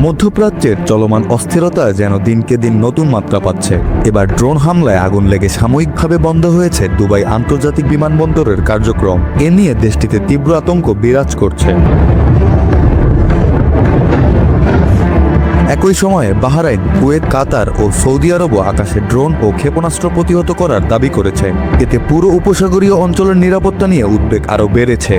মধ্যপ্রাচ্যের চলমান অস্থিরতা যেন দিনকে দিন নতুন মাত্রা পাচ্ছে। এবার ড্রোন হামলায় আগুন লেগে সাময়িকভাবে বন্ধ হয়েছে দুবাই আন্তর্জাতিক বিমানবন্দরের কার্যক্রম। এ নিয়ে দেশটিতে তীব্র আতঙ্ক বিরাজ করছে। একই সময়ে বাহরাইন, কুয়েত, কাতার ও সৌদি আরবও আকাশে ড্রোন ও ক্ষেপণাস্ত্র প্রতিহত করার দাবি করেছে। এতে পুরো উপসাগরীয় অঞ্চলের নিরাপত্তা নিয়ে উদ্বেগ আরও বেড়েছে।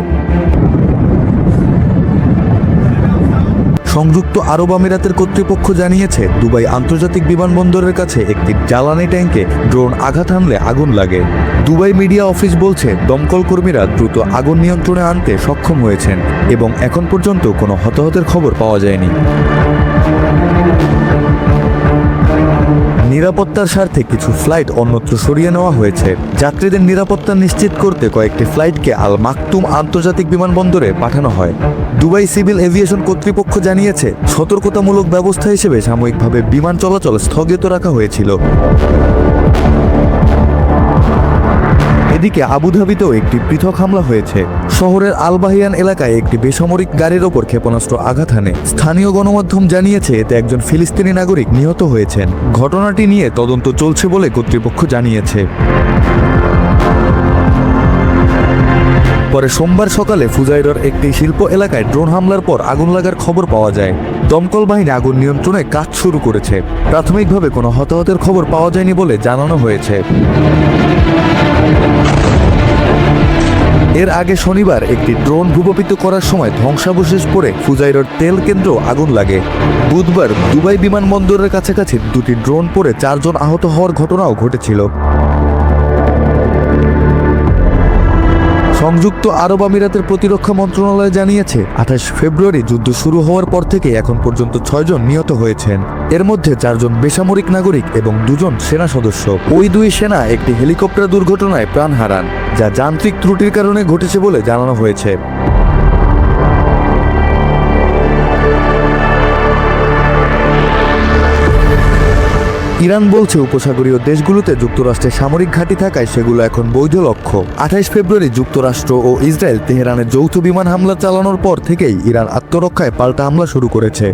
সংযুক্ত আরব আমিরাতের কর্তৃপক্ষ জানিয়েছে, দুবাই আন্তর্জাতিক বিমানবন্দরের কাছে একটি জ্বালানি ট্যাঙ্কে ড্রোন আঘাত হানলে আগুন লাগে। দুবাই মিডিয়া অফিস বলছে, দমকল কর্মীরা দ্রুত আগুন নিয়ন্ত্রণে আনতে সক্ষম হয়েছেন এবং এখন পর্যন্ত কোনো হতাহতের খবর পাওয়া যায়নি। নিরাপত্তার স্বার্থে কিছু ফ্লাইট অন্যত্র সরিয়ে নেওয়া হয়েছে। যাত্রীদের নিরাপত্তা নিশ্চিত করতে কয়েকটি ফ্লাইটকে আল মাকতুম আন্তর্জাতিক বিমানবন্দরে পাঠানো হয়। দুবাই সিভিল এভিয়েশন কর্তৃপক্ষ জানিয়েছে, সতর্কতামূলক ব্যবস্থা হিসেবে সাময়িকভাবে বিমান চলাচল স্থগিত রাখা হয়েছিল। এদিকে আবুধাবিতেও একটি পৃথক হামলা হয়েছে। শহরের আল বাহিয়ান এলাকায় একটি বেসামরিক গাড়ির ওপর ক্ষেপণাস্ত্র আঘাত হানে। স্থানীয় গণমাধ্যম জানিয়েছে, এতে একজন ফিলিস্তিনি নাগরিক নিহত হয়েছেন। ঘটনাটি নিয়ে তদন্ত চলছে বলে কর্তৃপক্ষ জানিয়েছে। পরে সোমবার সকালে ফুজাইরার একটি শিল্প এলাকায় ড্রোন হামলার পর আগুন লাগার খবর পাওয়া যায়। দমকল বাহিনী আগুন নিয়ন্ত্রণে কাজ শুরু করেছে। প্রাথমিকভাবে কোনো হতাহতের খবর পাওয়া যায়নি বলে জানানো হয়েছে। এর আগে শনিবার একটি ড্রোন ভূপাতিত করার সময় ধ্বংসাবশেষ পড়ে ফুজাইরার তেল কেন্দ্র আগুন লাগে। বুধবার দুবাই বিমানবন্দরের কাছাকাছি দুটি ড্রোন পড়ে 4 জন আহত হওয়ার ঘটনাও ঘটেছিল। সংযুক্ত আরব আমিরাতের প্রতিরক্ষা মন্ত্রণালয় জানিয়েছে, 28 ফেব্রুয়ারি যুদ্ধ শুরু হওয়ার পর থেকে এখন পর্যন্ত 6 জন নিহত হয়েছেন। এর মধ্যে 4 জন বেসামরিক নাগরিক এবং 2 জন সেনা সদস্য। ওই 2 সেনা একটি হেলিকপ্টার দুর্ঘটনায় প্রাণ হারান, যা যান্ত্রিক ত্রুটির কারণে ঘটেছে বলে জানানো হয়েছে। ইরান বলছে, উপসাগরীয় দেশগুলোতে যুক্তরাষ্ট্রের সামরিক ঘাঁটি থাকায় সেগুলো এখন বৈধ লক্ষ্য। 28 ফেব্রুয়ারি যুক্তরাষ্ট্র ও ইসরায়েল তেহরানে যৌথ বিমান হামলা চালানোর পর থেকেই ইরান আত্মরক্ষায় পাল্টা হামলা শুরু করেছে।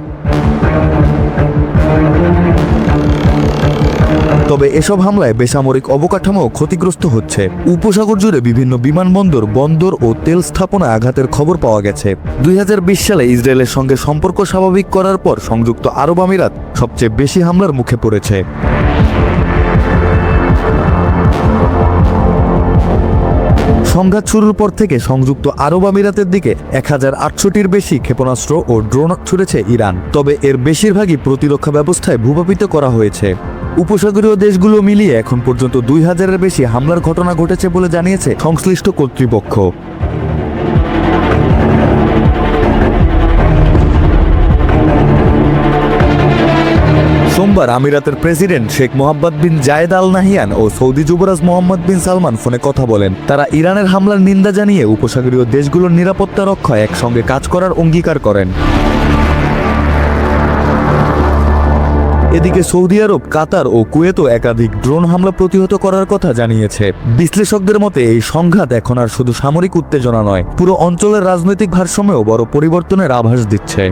তবে এসব হামলায় বেসামরিক অবকাঠামো ক্ষতিগ্রস্ত হচ্ছে। উপসাগর জুড়ে বিভিন্ন বিমানবন্দর, বন্দর ও তেল স্থাপনায় আঘাতের খবর পাওয়া গেছে। 2020 সালে ইসরায়েলের সঙ্গে সম্পর্ক স্বাভাবিক করার পর সংযুক্ত আরব আমিরাত সবচেয়ে বেশি হামলার মুখে পড়েছে। সংঘাত শুরুর পর থেকে সংযুক্ত আরব আমিরাতের দিকে 1008টির বেশি ক্ষেপণাস্ত্র ও ড্রোন ছুড়েছে ইরান। তবে এর বেশিরভাগই প্রতিরক্ষা ব্যবস্থায় ভূপাতিত করা হয়েছে। উপসাগরীয় দেশগুলো মিলিয়ে এখন পর্যন্ত 2000-এর বেশি হামলার ঘটনা ঘটেছে বলে জানিয়েছে সংশ্লিষ্ট কর্তৃপক্ষ। সোমবার আমিরাতের প্রেসিডেন্ট শেখ মোহাম্মদ বিন জায়েদ আল নাহিয়ান ও সৌদি যুবরাজ মোহাম্মদ বিন সালমান ফোনে কথা বলেন। তারা ইরানের হামলার নিন্দা জানিয়ে উপসাগরীয় দেশগুলোর নিরাপত্তা রক্ষায় একসঙ্গে কাজ করার অঙ্গীকার করেন। এদিকে সৌদি আরব, কাতার ও কুয়েতও একাধিক ড্রোন হামলা প্রতিহত করার কথা জানিয়েছে। বিশ্লেষকদের মতে এই সংঘাত এখন আর শুধু সামরিক উত্তেজনা নয়, পুরো অঞ্চলের রাজনৈতিক ভারসাম্যেও বড় পরিবর্তনের আভাস দিচ্ছে।